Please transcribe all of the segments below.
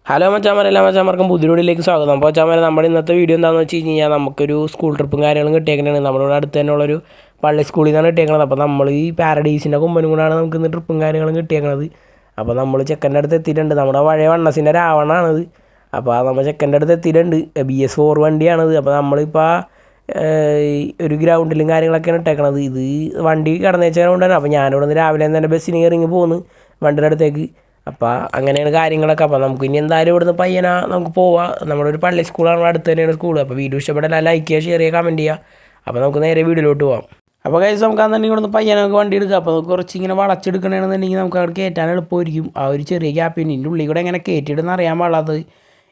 Hello മച്ചാമാരെ, എല്ലാ മച്ചാമാർക്കും പുതിയൊടിയിലേക്ക് സ്വാഗതം. അപ്പോൾ മച്ചാമാരെ, നമ്മുടെ ഇന്നത്തെ വീഡിയോ എന്താണെന്ന് വെച്ച് കഴിഞ്ഞാൽ നമുക്കൊരു സ്കൂൾ ട്രിപ്പും കാര്യങ്ങളും കിട്ടിയേക്കുന്നത് നമ്മുടെ അടുത്ത് തന്നെയുള്ളൊരു പള്ളി സ്കൂളിൽ നിന്നാണ് കിട്ടിയേക്കുന്നത്. അപ്പോൾ നമ്മൾ ഈ പാരഡൈസിൻ്റെ കുമ്പനും കൂടാണ് നമുക്ക് ഇന്ന് ട്രിപ്പും കാര്യങ്ങളും കിട്ടിയേക്കുന്നത്. അപ്പോൾ നമ്മൾ ചെക്കൻ്റെ അടുത്ത് എത്തിയിട്ടുണ്ട്. നമ്മുടെ പഴയ വണ്ണസിൻ്റെ രാവണാണത്. അപ്പോൾ നമ്മൾ ചെക്കൻ്റെ അടുത്ത് എത്തിയിട്ടുണ്ട്. BS4 വണ്ടിയാണത്. അപ്പോൾ നമ്മളിപ്പോൾ ഒരു ഗ്രൗണ്ടിലും കാര്യങ്ങളൊക്കെയാണ് ഇട്ടേക്കണത്. ഇത് വണ്ടി കിടന്നേച്ചാൽ കൊണ്ടാണ്. അപ്പോൾ ഞാനിവിടെ നിന്ന് രാവിലെ തന്നെ ബസ്സിന് ഇറങ്ങി പോകുന്നു വണ്ടിയുടെ അടുത്തേക്ക്. അപ്പോൾ അങ്ങനെയാണ് കാര്യങ്ങളൊക്കെ. അപ്പോൾ നമുക്ക് ഇനി എന്തായാലും ഇവിടുന്ന് പയ്യനാ നമുക്ക് പോവാം. നമ്മുടെ ഒരു പള്ളി സ്കൂളാണ്, അടുത്ത് തന്നെയാണ് സ്കൂൾ. അപ്പോൾ വീഡിയോ ഇഷ്ടപ്പെട്ടാൽ ലൈക്ക് ചെയ്യുക, ഷെയർ ചെയ്യുക, കമൻറ്റ് ചെയ്യുക. അപ്പോൾ നമുക്ക് നേരെ വീഡിയോയിലോട്ട് പോകാം. അപ്പോൾ കഴിച്ച് നമുക്ക് അന്നുണ്ടെങ്കിൽ ഇവിടുന്ന് പയ്യനെ നമുക്ക് വണ്ടി എടുക്കുക. അപ്പോൾ നമുക്ക് കുറച്ച് ഇങ്ങനെ വളച്ചെടുക്കണമെന്നുണ്ടെങ്കിൽ നമുക്ക് അവിടെ കയറ്റാൻ എളുപ്പമായിരിക്കും. ആ ഒരു ചെറിയ ഗ്യാപ്പിൻ്റെ ഉള്ളിൽ കൂടെ എങ്ങനെ കയറ്റിയിടുന്ന അറിയാൻ പാടാത്തത്.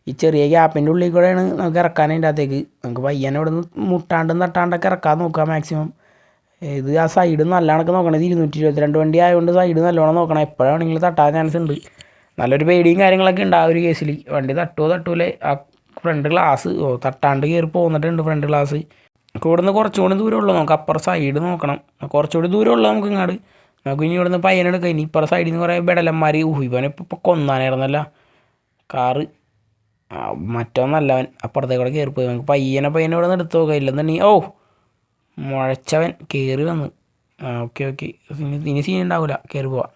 ഈ ചെറിയ ഗ്യാപ്പിൻ്റെ ഉള്ളിൽ കൂടെയാണ് നമുക്ക് ഇറക്കാൻ അതിൻ്റെ അകത്തേക്ക്. നമുക്ക് പയ്യനെ ഇവിടുന്ന് മുട്ടാണ്ടും തട്ടാണ്ടൊക്കെ ഇറക്കാൻ നോക്കാം മാക്സിമം. ഇത് ആ സൈഡ് നല്ലവണ്ണക്ക് നോക്കണം. ഇത് 222 വണ്ടി ആയതുകൊണ്ട് സൈഡ് നല്ലോണം നോക്കണം. എപ്പോഴാണെങ്കിലും തട്ടാൻ ചാൻസ് ഉണ്ട്. നല്ലൊരു പേടിയും കാര്യങ്ങളൊക്കെ ഉണ്ട് ആ ഒരു കേസിൽ. വണ്ടി തട്ടൂലേ. ആ ഫ്രണ്ട് ഗ്ലാസ് തട്ടാണ്ട് കയറി പോന്നിട്ടുണ്ട്. ഫ്രണ്ട് ഗ്ലാസ് ഇവിടുന്ന് കുറച്ചുകൂടി ദൂരമുള്ളൂ. നമുക്ക് അപ്പുറം സൈഡ് നോക്കണം. കുറച്ചുകൂടി ദൂരമുള്ളൂ നമുക്ക് ഇങ്ങോട്ട്. നമുക്ക് ഇനി ഇവിടുന്ന് പയ്യനെടുക്കാം. ഇനി ഇപ്പുറം സൈഡിൽ നിന്ന് കുറേ ബെടലന്മാർ ഇവനെ ഇപ്പോൾ കൊന്നാനായിരുന്നല്ല കാറ്. മറ്റൊന്നല്ല, അവൻ അപ്പുറത്തേക്കൂടെ കയറിപ്പോയി. നമുക്ക് പയ്യനെ ഇവിടെ നിന്ന് എടുത്ത് നോക്കാം. ഇല്ലെന്നുണ്ടെങ്കിൽ മുഴച്ചവൻ കയറി വന്ന്. ഓക്കെ ഇനി സീൻ ഉണ്ടാവില്ല, കയറി പോവാം.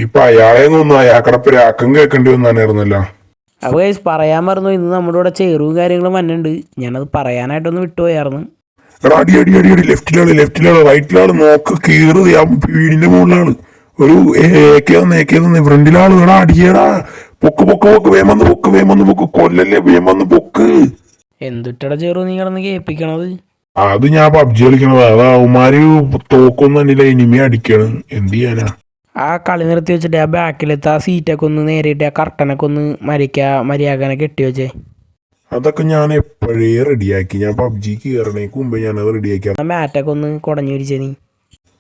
ഇപ്പൊ അയാളെന്നൊന്നും അയാക്കടപ്പൊരു ആക്കം കേൾക്കേണ്ടി വന്നായിരുന്നല്ലോ. അപ്പോൾ ഗൈസ് പറയാൻ പറഞ്ഞു, ഇന്ന് നമ്മുടെ ഇവിടെ ചേറും കാര്യങ്ങളും വന്നിട്ടുണ്ട്. ഞാനത് പറയാനായിട്ടൊന്ന് വിട്ടുപോയായിരുന്നു. എടാ അടി ലെഫ്റ്റിലാണ് റൈറ്റിലാണ് നോക്ക് കയറി. ആ വീടിന്റെ മുകളിലാണ് ഒരു ഏക്കേന്ന് ഫ്രണ്ടിലാണ്. എടാ അടിയടാ, പൊക്ക് വേം വന്ന് പൊക്ക് കൊല്ലല്ലേ, വേം വന്ന് പൊക്ക്. എന്തുട്ടടാ ചേറു നീ കിടന്ന് കേൾപ്പിക്കണത്? അത് ഞാൻ PUBG കളിക്കണത്. അതാ അവന്മാര് തോക്കൊന്നും തന്നെ ഇനിമേ അടിക്കണം. എന്ത് ചെയ്യാനാ? ആ കളി നിർത്തി വെച്ചിട്ട് ആ ബാക്കിലത്തെ ആ സീറ്റൊക്കെ ഒന്ന് നേരിട്ട് ആ കർട്ടനൊക്കെ ഒന്ന് മര്യാദനെ കെട്ടി വെച്ചേ. അതൊക്കെ ഞാൻ എപ്പോഴേ റെഡിയാക്കി. ഞാൻ PUBG കയറണേക്ക് മുമ്പേ ഞാനത് റെഡിയാക്കി. ആ മാറ്റൊക്കെ ഒന്ന് കുടഞ്ഞു വിരിച്ചേ നീ.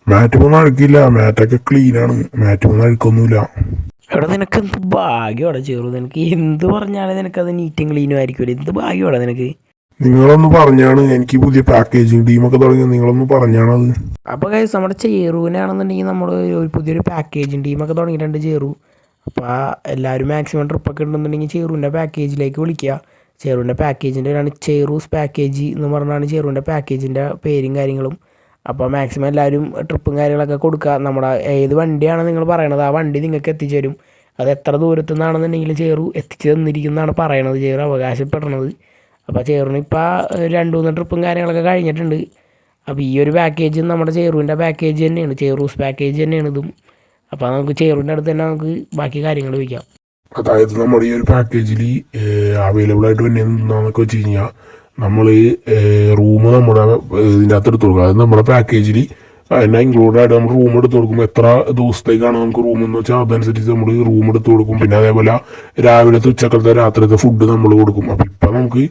മാറ്റ് ഒന്നും അഴുക്കില്ല, മാറ്റൊക്കെ ക്ലീനാണ്. മാറ്റ് ഒന്നും അഴുക്കൊന്നുമില്ല. എവിടെ നിനക്ക് എന്ത് ഭാഗ്യമാണ് ചേറു. നിനക്ക് എന്ത് പറഞ്ഞാലും നിനക്കത് നീറ്റും ക്ലീനും ആയിരിക്കുമല്ലോ. എന്ത് ഭാഗ്യമാണ് നിനക്ക്. നിങ്ങളൊന്ന് പറഞ്ഞാണ് എനിക്ക് പുതിയ പാക്കേജിങ് ടീമൊക്കെ തുടങ്ങി. നിങ്ങളൊന്ന് പറഞ്ഞാണത്. അപ്പോൾ ഗൈസ് നമ്മുടെ ചേറുവിനാണെന്നുണ്ടെങ്കിൽ നമ്മൾ ഒരു പുതിയൊരു പാക്കേജിങ് ടീമൊക്കെ തുടങ്ങിയിട്ടുണ്ട് ചേറു. അപ്പോൾ എല്ലാവരും മാക്സിമം ട്രിപ്പൊക്കെ ഉണ്ടെന്നുണ്ടെങ്കിൽ ചേറുവിൻ്റെ പാക്കേജിലേക്ക് വിളിക്കുക. ചേറുവിൻ്റെ പാക്കേജിൻ്റെ പേരാണ് ചേറൂസ് പാക്കേജ് എന്ന് പറഞ്ഞാണ് ചേറുവിൻ്റെ പാക്കേജിൻ്റെ പേരും കാര്യങ്ങളും. അപ്പോൾ മാക്സിമം എല്ലാവരും ട്രിപ്പും കാര്യങ്ങളൊക്കെ കൊടുക്കുക. നമ്മുടെ ഏത് വണ്ടിയാണ് നിങ്ങൾ പറയണത് ആ വണ്ടി നിങ്ങൾക്ക് എത്തിച്ചു തരും. അത് എത്ര ദൂരത്തു നിന്നാണെന്നുണ്ടെങ്കിൽ ചേറു എത്തിച്ചു തന്നിരിക്കുന്നതാണ് പറയണത്, ചേറു അവകാശപ്പെടണത്. അപ്പോൾ ചേറുവിന് ഇപ്പോൾ 2-3 ട്രിപ്പും കാര്യങ്ങളൊക്കെ കഴിഞ്ഞിട്ടുണ്ട്. അപ്പോൾ ഈ ഒരു പാക്കേജ് നമ്മുടെ ചേറുവിൻ്റെ പാക്കേജ് തന്നെയാണ്, ചേറൂസ് പാക്കേജ് തന്നെയാണ് ഇതും. അപ്പോൾ നമുക്ക് ചേറുവിൻ്റെ അടുത്ത് തന്നെ നമുക്ക് ബാക്കി കാര്യങ്ങൾ വയ്ക്കാം. അതായത് നമ്മുടെ ഈ ഒരു പാക്കേജിൽ അവൈലബിൾ ആയിട്ട് തന്നെ എന്താണെന്നൊക്കെ വെച്ച് കഴിഞ്ഞാൽ നമ്മൾ റൂം നമ്മുടെ ഇതിൻ്റെ അകത്ത് എടുത്ത് കൊടുക്കുക. അത് നമ്മുടെ പാക്കേജിൽ അതിനെ ഇൻക്ലൂഡ് ആയിട്ട് നമ്മൾ റൂം എടുത്ത് കൊടുക്കും. എത്ര ദിവസത്തേക്കാണ് നമുക്ക് റൂം എന്ന് വെച്ചാൽ അതനുസരിച്ച് നമ്മൾ റൂം എടുത്ത് കൊടുക്കും. പിന്നെ അതേപോലെ രാവിലത്തെ ഉച്ചക്കലത്തെ രാത്രിത്തെ ഫുഡ് നമ്മൾ കൊടുക്കും. അപ്പം ഇപ്പം നമുക്ക്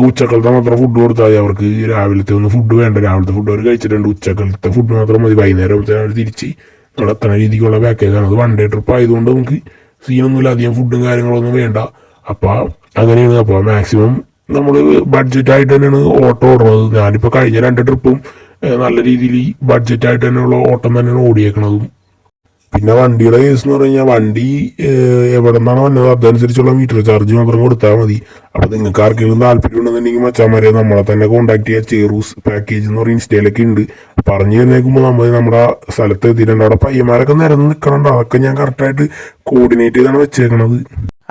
ഉച്ചക്കലത്തെ മാത്രം ഫുഡ് കൊടുത്താൽ മതി. അവർക്ക് രാവിലത്തെ ഒന്നും ഫുഡ് വേണ്ട. രാവിലത്തെ ഫുഡ് അവർ കഴിച്ചിട്ടുണ്ട്. ഉച്ചക്കലത്തെ ഫുഡ് മാത്രം മതി. വൈകുന്നേരം അവർ തിരിച്ച് നമ്മൾ എത്ര രീതിക്കുള്ള പാക്കേജാണ്. അത് 1 ഡേ ട്രിപ്പ് ആയതുകൊണ്ട് നമുക്ക് സീനൊന്നുമില്ല, അധികം ഫുഡും കാര്യങ്ങളൊന്നും വേണ്ട. അപ്പോൾ അങ്ങനെയാണ്. അപ്പോൾ മാക്സിമം നമ്മൾ ബഡ്ജറ്റായിട്ട് തന്നെയാണ് ഓട്ടം ഓടുന്നത്. ഞാനിപ്പോൾ കഴിഞ്ഞ 2 ട്രിപ്പും നല്ല രീതിയിൽ ബഡ്ജറ്റായിട്ട് തന്നെയുള്ള ഓട്ടം തന്നെയാണ് ഓടിയേക്കണതും. പിന്നെ വണ്ടിയുടെ കേസ് എന്ന് പറഞ്ഞു കഴിഞ്ഞാൽ വണ്ടി എവിടെ നിന്നാണ് വന്നത് അതനുസരിച്ചുള്ള മീറ്റർ ചാർജ് മാത്രം കൊടുത്താൽ മതി. അപ്പോൾ നിങ്ങൾക്ക് ആർക്കെങ്കിലും താല്പര്യം ഉണ്ടെന്നുണ്ടെങ്കിൽ മച്ചാന്മാരെ നമ്മളെ തന്നെ കോൺടാക്ട് ചെയ്യുക. ചേറൂസ് പാക്കേജ് എന്ന് പറയുന്ന ഇൻസ്റ്റയിലൊക്കെ ഉണ്ട്. പറഞ്ഞു തന്നേക്കുമ്പോൾ നമ്മൾ നമ്മുടെ സ്ഥലത്ത് എത്തിയിട്ടുണ്ട്. അവിടെ പയ്യന്മാരൊക്കെ നിരന്ന് നിൽക്കണുണ്ട്. അതൊക്കെ ഞാൻ കറക്റ്റായിട്ട് കോർഡിനേറ്റ് ചെയ്താണ് വെച്ചേക്കണത്.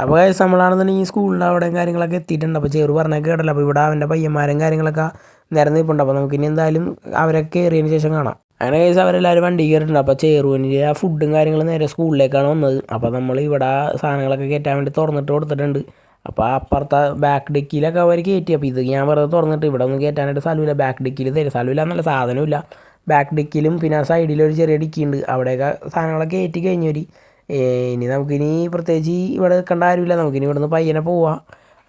അപ്പോൾ നമ്മളാണെന്നുണ്ടെങ്കിൽ സ്കൂളിൻ്റെ അവിടെയും കാര്യങ്ങളൊക്കെ എത്തിയിട്ടുണ്ട്. അപ്പോൾ ചേറു പറഞ്ഞൊക്കെ കേട്ടല്ലോ. അപ്പോൾ ഇവിടെ അവൻ്റെ പയ്യന്മാരും കാര്യങ്ങളൊക്കെ നിരന്ന് നിൽപ്പുണ്ട്. അപ്പോൾ നമുക്കിനി എന്തായാലും അവരൊക്കെ കയറിയതിന് ശേഷം കാണാം. അങ്ങനെ കേസ് അവരെല്ലാവരും വണ്ടി കയറിയിട്ടുണ്ട്. അപ്പോൾ ചേറുവിന് ആ ഫുഡും കാര്യങ്ങളും നേരെ സ്കൂളിലേക്കാണ് വന്നത്. അപ്പോൾ നമ്മൾ ഇവിടെ സാധനങ്ങളൊക്കെ കയറ്റാൻ വേണ്ടി തുറന്നിട്ട് കൊടുത്തിട്ടുണ്ട്. അപ്പോൾ അപ്പുറത്തെ ബാക്ക് ഡിക്കിയിലൊക്കെ അവർ കയറ്റി. അപ്പോൾ ഇത് ഞാൻ വെറുതെ തുറന്നിട്ട് ഇവിടെ ഒന്നും കയറ്റാനായിട്ട് സ്ഥലമില്ല. ബാക്ക് ഡിക്കിയിൽ തരും, സ്ഥലമില്ല എന്നല്ല, സാധനമില്ല. ബാക്ക് ഡിക്കിലും പിന്നെ ആ സൈഡിലൊരു ചെറിയ ഡിക്കിയുണ്ട്. അവിടെയൊക്കെ സാധനങ്ങളൊക്കെ കയറ്റി കഴിഞ്ഞവർ. ഇനി നമുക്കിനി പ്രത്യേകിച്ച് ഇവിടെ നിൽക്കേണ്ട കാര്യമില്ല. നമുക്കിനി ഇവിടെ നിന്ന് പയ്യനെ പോവാം.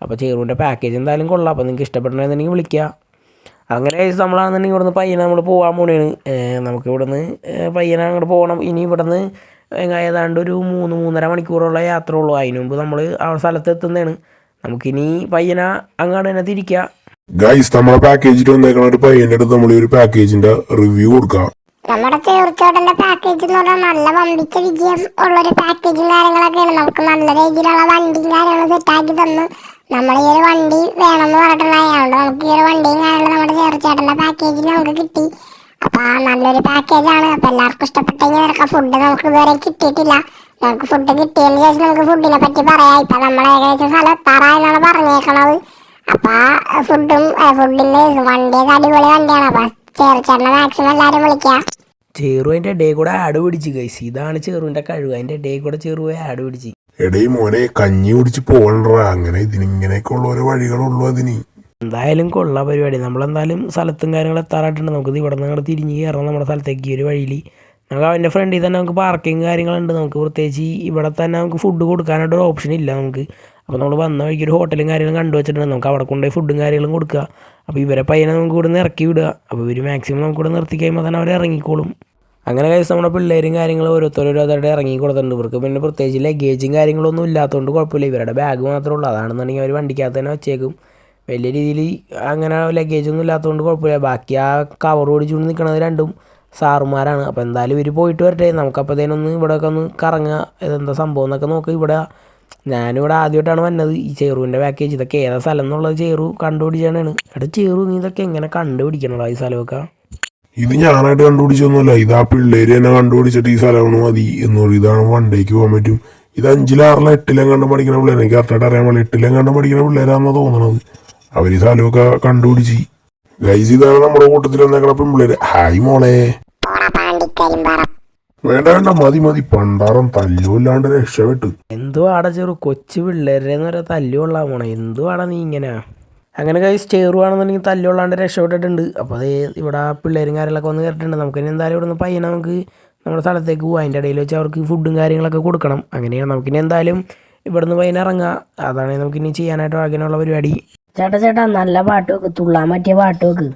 അപ്പോൾ ചേറുവിൻ്റെ പാക്കേജ് എന്തായാലും കൊള്ളാം. അപ്പോൾ നിങ്ങൾക്ക് ഇഷ്ടപ്പെടണമെന്നുണ്ടെങ്കിൽ വിളിക്കുക. അങ്ങനെ നമ്മളാണെന്നുണ്ടെങ്കിൽ ഇവിടുന്ന് പയ്യനെ നമ്മൾ പോകാൻ പോണേണ്. നമുക്ക് ഇവിടുന്ന് പയ്യനെ അങ്ങോട്ട് പോകണം. ഇനി ഇവിടുന്ന് ഏതാണ്ട് ഒരു 3-3.5 മണിക്കൂറുള്ള യാത്ര ഉള്ളൂ. അതിന് മുമ്പ് നമ്മൾ ആ സ്ഥലത്ത് എത്തുന്നതാണ്. നമുക്കിനി പയ്യനെ അങ്ങോട്ട് തന്നെ തിരിക്കുക. ഗൈസ്, നമ്മുടെ പാക്കേജിൽ വന്നേക്കണ ഒരു പയ്യൻ്റെ അടുത്ത് നമ്മൾ ഈ ഒരു പാക്കേജിന്റെ റിവ്യൂ കൊടുക്കാം. നമ്മുടെ തീർച്ചയായിട്ടും പാക്കേജ് എന്ന് പറഞ്ഞാൽ നല്ല വമ്പിച്ച വിജയം ഉള്ളൊരു പാക്കേജും കാര്യങ്ങളൊക്കെയാണ്. നമുക്ക് നല്ല രീതിയിലുള്ള വണ്ടിയും കാര്യങ്ങളും സെറ്റാക്കി തന്നു. നമ്മൾ ഈ ഒരു വണ്ടി വേണമെന്ന് പറഞ്ഞിട്ടുണ്ടായതുകൊണ്ട് നമുക്ക് ഈ ഒരു വണ്ടിയും കാര്യങ്ങളും നമ്മുടെ തീർച്ചയായിട്ടുള്ള പാക്കേജിൽ നമുക്ക് കിട്ടി. അപ്പൊ നല്ലൊരു പാക്കേജാണ്. അപ്പൊ എല്ലാവർക്കും ഇഷ്ടപ്പെട്ടെങ്കിൽ നിനക്ക് ഫുഡ് നമുക്ക് ഇതുവരെ കിട്ടിയിട്ടില്ല. നമുക്ക് ഫുഡ് കിട്ടിയതിന് ശേഷം നമുക്ക് ഫുഡിനെ പറ്റി പറയാം. ഇപ്പൊ നമ്മൾ ഏകദേശം സ്ഥലം എത്താറായെന്നാണ് പറഞ്ഞേക്കണത്. അപ്പൊ ഫുഡിന്റെ വണ്ടിയൊക്കെ അടിപൊളി വണ്ടിയാണ്. അപ്പൊ തീർച്ചയായിട്ടും മാക്സിമം എല്ലാവരും വിളിക്കാം. ചെറു അതിൻ്റെ ഇടയിൽ കൂടെ ആട് പിടിച്ച് ഗൈസ്. ഇതാണ് ചെറുവിൻ്റെ കഴിവ്. അതിൻ്റെ ഇടയിൽ കൂടെ ചെറു പോയി ആട് പിടിച്ച്. എടേ മോനെ കഞ്ഞി കുടിച്ച് പോകണ്ടാ. അങ്ങനെ ഇതിനിങ്ങനെയൊക്കെ ഉള്ള ഓരോ വഴികളുള്ളൂ അതിന്. എന്തായാലും കൊള്ള പരിപാടി. നമ്മളെന്തായാലും സ്ഥലത്തും കാര്യങ്ങളും എത്താറായിട്ടുണ്ട്. നമുക്ക് ഇവിടെ നിന്ന് അങ്ങോട്ട് തിരിഞ്ഞ് കയറണം നമ്മുടെ സ്ഥലത്തേക്ക്. ഈ ഒരു വഴിയിൽ നമുക്ക് അവൻ്റെ ഫ്രണ്ടിൽ തന്നെ നമുക്ക് പാർക്കിങ് കാര്യങ്ങളുണ്ട്. നമുക്ക് പ്രത്യേകിച്ച് ഇവിടെ തന്നെ നമുക്ക് ഫുഡ് കൊടുക്കാനായിട്ട് ഒരു ഓപ്ഷൻ ഇല്ല നമുക്ക്. അപ്പോൾ നമ്മൾ വന്ന വഴിക്ക് ഒരു ഹോട്ടലും കാര്യങ്ങളും കണ്ടു വെച്ചിട്ടുണ്ട്. നമുക്ക് അവിടെ കൊണ്ടുപോയി ഫുഡും കാര്യങ്ങളും കൊടുക്കുക. അപ്പോൾ ഇവരെ പയ്യനെ നമുക്ക് ഇവിടെ നിന്ന് ഇറക്കി വിടുക. അപ്പോൾ ഇവർ മാക്സിമം നമുക്ക് ഇവിടെ നിർത്തി കഴിയുമ്പോൾ തന്നെ അവർ ഇറങ്ങിക്കോളും. അങ്ങനെ കഴിച്ച് നമ്മുടെ പിള്ളേരും കാര്യങ്ങളും ഓരോരുത്തരോരോരുത്തരുടെ ഇറങ്ങി കൊടുത്തിട്ടുണ്ട്. ഇവർക്ക് പിന്നെ പ്രത്യേകിച്ച് ലഗേജും കാര്യങ്ങളൊന്നും ഇല്ലാത്തതുകൊണ്ട് കുഴപ്പമില്ല. ഇവരുടെ ബാഗ് മാത്രമേ ഉള്ളൂ. അതാണെന്നുണ്ടെങ്കിൽ അവർ വണ്ടിക്കകത്ത് തന്നെ വെച്ചേക്കും. വലിയ രീതിയിൽ അങ്ങനെ ലഗേജൊന്നും ഇല്ലാത്തതുകൊണ്ട് കുഴപ്പമില്ല. ബാക്കി ആ കവർ ഓടിച്ചുകൊണ്ട് നിൽക്കുന്നത് രണ്ടും സാറുമാരാണ്. അപ്പോൾ എന്തായാലും ഇവർ പോയിട്ട് വരട്ടെ. നമുക്കപ്പോഴത്തേനൊന്ന് ഇവിടെയൊക്കെ ഒന്ന് കറങ്ങുക. ഇതെന്താ സംഭവം എന്നൊക്കെ നോക്കുക. ഇവിടെ ഞാനിവിടെ ആദ്യമായിട്ടാണ് വന്നത്. ഈ ചെറുവിൻ്റെ പാക്കേജ് ഇതൊക്കെ ഏതാ സ്ഥലം എന്നുള്ളത് ചെറു കണ്ടുപിടിച്ചാണ്. എടാ ചെറു, നീ ഇതൊക്കെ എങ്ങനെ കണ്ടുപിടിക്കണടാ ഈ സ്ഥലമൊക്കെ? ഇത് ഞാനായിട്ട് കണ്ടുപിടിച്ചൊന്നുമല്ല. ഇതാ പിള്ളേര് തന്നെ കണ്ടുപിടിച്ചിട്ട് ഈ സ്ഥലമാണ് മതി എന്ന് പറയും. ഇതാണ് വണ്ടേക്ക് പോകാൻ പറ്റും. ഇത് 5, 6, 8 കണ്ട് പഠിക്കുന്ന പിള്ളേർ. എനിക്ക് കറക്റ്റായിട്ട് അറിയാൻ പാടില്ല. 8 കണ്ട് പഠിക്കുന്ന പിള്ളേരാണെന്നാ തോന്നണത്. അവർ ഈ സ്ഥലമൊക്കെ കണ്ടുപിടിച്ച്. ഗൈസ് ഇതാണ് നമ്മുടെ കൂട്ടത്തിൽ വന്നേക്കണ പിള്ളേര്. ഹായ് മോളെ. വേണ്ട മതി പണ്ടാറം തല്ലുമില്ലാണ്ട് രക്ഷപ്പെട്ട്. എന്തുവാടാ ചെറു കൊച്ചു പിള്ളേരെന്ന് പറയാൻ തല്ലുകൊള്ളാൻ പോണേ? എന്തുവാടാ നീ ഇങ്ങനെ? അങ്ങനെ കഴിച്ച് ചേറുവാണെന്നുണ്ടെങ്കിൽ തല്ലുകൊള്ളാണ്ട് രക്ഷപ്പെട്ടിട്ടുണ്ട്. അപ്പോൾ അത് ഇവിടെ പിള്ളേരും കാര്യങ്ങളൊക്കെ വന്ന് കയറിയിട്ടുണ്ട്. നമുക്ക് ഇനി എന്തായാലും ഇവിടെ നിന്ന് പയ്യനെ നമുക്ക് നമ്മുടെ സ്ഥലത്തേക്ക് പോകാം. അതിൻ്റെ ഇടയിൽ വെച്ച് അവർക്ക് ഫുഡും കാര്യങ്ങളൊക്കെ കൊടുക്കണം. അങ്ങനെയാണ് നമുക്കിനി എന്തായാലും ഇവിടെ നിന്ന് പയ്യനെ ഇറങ്ങാം. അതാണ് നമുക്കിനി ചെയ്യാനായിട്ട് ആഗ്രഹമുള്ള പരിപാടി. ചേട്ടാ നല്ല പാട്ട് വെക്ക്, തുള്ളാൻ പറ്റിയ പാട്ട് വെക്ക്.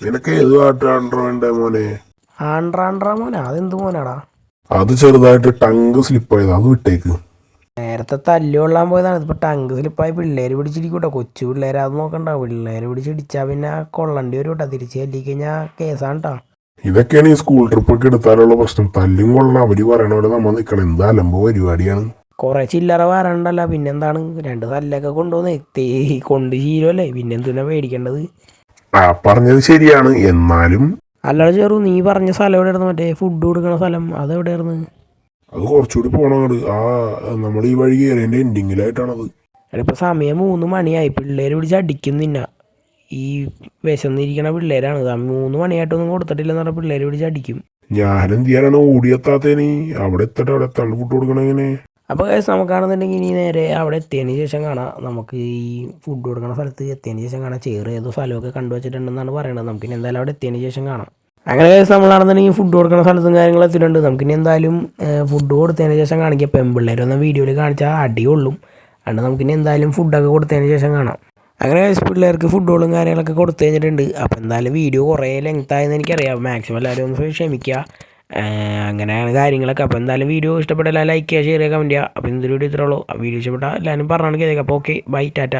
നിനക്ക് ഏത് പാട്ടാണ്ടോ വേണ്ടേ മോനെ? ആണ്ട്രാ മോനെ? അതെന്ത് മോനാടാ? അത് ചെറുതായിട്ട് ടങ്ക് സ്ലിപ്പായത്, അത് വിട്ടേക്ക്. നേരത്തെ തല്ലുകൊള്ളാൻ പോയതാണ്. ഇപ്പോൾ ടങ്ക് സ്ലിപ്പായി പിള്ളേർ പിടിച്ചിരിക്കൂട്ടോ. കൊച്ചു പിള്ളേർ അത് നോക്കണ്ട. പിള്ളേർ പിടിച്ചിടിച്ചാൽ പിന്നെ കൊള്ളണ്ടി വരും കേട്ടോ. തിരിച്ച് തല്ലിക്കഴിഞ്ഞാൽ കേസാണ് കേട്ടോ. ഇതൊക്കെയാണ് ഈ സ്കൂൾ ട്രിപ്പൊക്കെ എടുത്താലുള്ള പ്രശ്നം. തല്ലും കൊള്ളണം. അവര് പറയണ പോലെ നമ്മൾ നിൽക്കണം. എന്താ അലമ്പോ പരിപാടിയാണ്. കുറേ ചില്ലറ വരണ്ടല്ലോ. പിന്നെന്താണ് 2 തല്ലൊക്കെ കൊണ്ടുവന്ന് കൊണ്ട് ശീലമല്ലേ. പിന്നെന്തിനാ പേടിക്കേണ്ടത്? ആ പറഞ്ഞത് ശരിയാണ്. എന്നാലും അല്ലാതെ ചെറു, നീ പറഞ്ഞ സ്ഥലം എവിടെയായിരുന്നു? മറ്റേ ഫുഡ് കൊടുക്കണ സ്ഥലം അതെവിടെയായിരുന്നു? അത് കുറച്ചുകൂടി പോണങ്ങട്. നമ്മൾ ഈ വഴി കയറിയതിൻ്റെ എൻഡിങ്ങിലായിട്ടാണത്. ഇപ്പോൾ സമയം 3 മണിയായി. പിള്ളേർ പിടിച്ച് അടിക്കുന്നില്ല. ഈ വിശന്നിരിക്കണ പിള്ളേരാണ്. 3 മണിയായിട്ടൊന്നും കൊടുത്തിട്ടില്ലെന്ന് പറഞ്ഞാൽ പിള്ളേർ പിടിച്ച് അടിക്കും. ഞാനെന്ത് ചെയ്യാനാണ് ഓടിയെത്താത്തേനി? അവിടെ എത്തട്ടെ. അവിടെ എത്താണ്ട് ഫുഡ് കൊടുക്കണം എങ്ങനെ? അപ്പോൾ നമുക്കാണെന്നുണ്ടെങ്കിൽ ഇനി നേരെ അവിടെ എത്തിയതിന് ശേഷം കാണാം. നമുക്ക് ഈ ഫുഡ് കൊടുക്കുന്ന സ്ഥലത്ത് എത്തിയതിന് ശേഷം കാണാം. ചേറ് ഏതോ സ്ഥലമൊക്കെ കണ്ടുവച്ചിട്ടുണ്ടെന്നാണ് പറയുന്നത്. നമുക്കിനി എന്തായാലും അവിടെ എത്തിയതിന് ശേഷം കാണാം. അങ്ങനെ നമ്മളാണെന്നുണ്ടെങ്കിൽ ഫുഡ് കൊടുക്കുന്ന സ്ഥലത്തും കാര്യങ്ങളും എത്തിയിട്ടുണ്ട്. നമുക്കിനി എന്തായാലും ഫുഡ് കൊടുത്തതിന് ശേഷം കാണിക്കാം. പെൺപിള്ളേരൊന്ന് വീഡിയോയിൽ കാണിച്ചാൽ അടികൊള്ളും. അതുകൊണ്ട് നമുക്കിനി എന്തായാലും ഫുഡൊക്കെ കൊടുത്തതിന് ശേഷം കാണാം. അങ്ങനെ പിള്ളേർക്ക് ഫുഡുകളും കാര്യങ്ങളൊക്കെ കൊടുത്തു കഴിഞ്ഞിട്ടുണ്ട്. അപ്പോൾ എന്തായാലും വീഡിയോ കുറേ ലെങ്ത്തായെന്ന് എനിക്കറിയാം. മാക്സിമം എല്ലാവരും ഒന്ന് ക്ഷമിക്കുക. അങ്ങനെയാണ് കാര്യങ്ങളൊക്കെ. അപ്പോൾ എന്തായാലും വീഡിയോ ഇഷ്ടപ്പെട്ടാൽ ലൈക്ക് ചെയ്യുക, ഷെയർ ചെയ്യുക, കമൻറ്റ് ചെയ്യുക. അപ്പോൾ ഇന്നൊരു വീഡിയോ ഇത്രയുള്ളൂ. വീഡിയോ ഇഷ്ടപ്പെട്ടാൽ എല്ലാവരും പറഞ്ഞാണ് കേൾക്കുക. അപ്പോൾ ഓക്കെ, ബൈ, ടാറ്റ.